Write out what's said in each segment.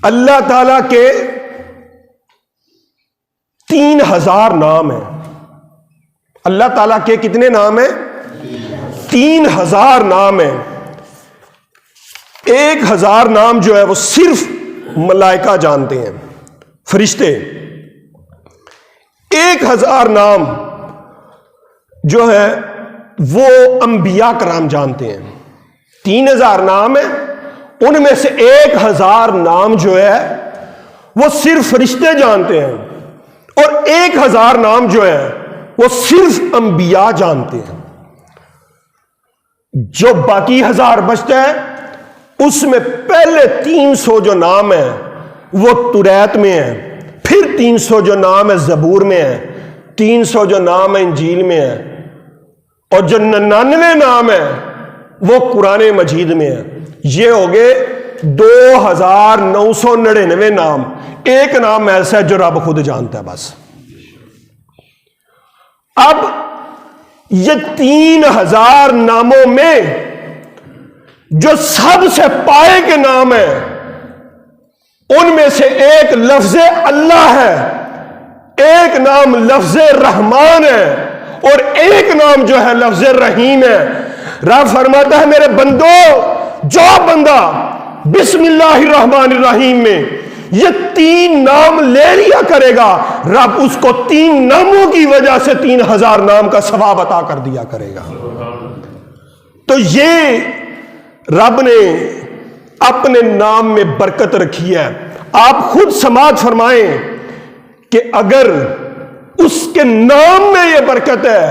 اللہ تعالی کے 3000 نام ہیں. اللہ تعالیٰ کے کتنے نام ہیں؟ 3000 نام ہیں. 1000 نام جو ہے وہ صرف ملائکہ جانتے ہیں، فرشتے. 1000 نام جو ہے وہ انبیاء کرام جانتے ہیں. 3000 نام ہیں، ان میں سے 1000 نام جو ہے وہ صرف فرشتے جانتے ہیں، اور 1000 نام جو ہے وہ صرف انبیاء جانتے ہیں. جو باقی 1000 بچتا ہے اس میں پہلے 300 جو نام ہیں وہ توریت میں ہیں، پھر 300 جو نام ہے زبور میں ہیں، 300 جو نام ہے انجیل میں ہیں، اور جو 99 نام ہے وہ قرآن مجید میں ہیں. یہ ہو گئے 2999 نام. ایک نام ایسا ہے جو رب خود جانتا ہے بس. اب یہ 3000 ناموں میں جو سب سے پائے کے نام ہیں ان میں سے ایک لفظ اللہ ہے، ایک نام لفظ رحمان ہے، اور ایک نام جو ہے لفظ رحیم ہے. رب فرماتا ہے میرے بندو، جو بندہ بسم اللہ الرحمن الرحیم میں یہ 3 نام لے لیا کرے گا، رب اس کو 3 ناموں کی وجہ سے 3000 نام کا ثواب عطا کر دیا کرے گا. تو یہ رب نے اپنے نام میں برکت رکھی ہے. آپ خود سماعت فرمائیں کہ اگر اس کے نام میں یہ برکت ہے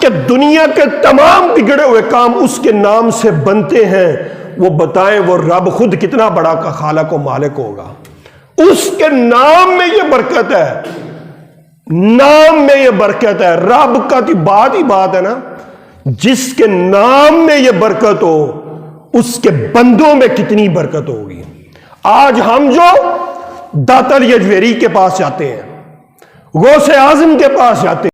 کہ دنیا کے تمام بگڑے ہوئے کام اس کے نام سے بنتے ہیں، وہ بتائیں وہ رب خود کتنا بڑا کا خالق و مالک ہوگا. اس کے نام میں یہ برکت ہے، نام میں یہ برکت ہے. رب کا تو بات ہی بات ہے نا. جس کے نام میں یہ برکت ہو اس کے بندوں میں کتنی برکت ہوگی. آج ہم جو داتر یجویری کے پاس جاتے ہیں، غوث اعظم کے پاس جاتے ہیں،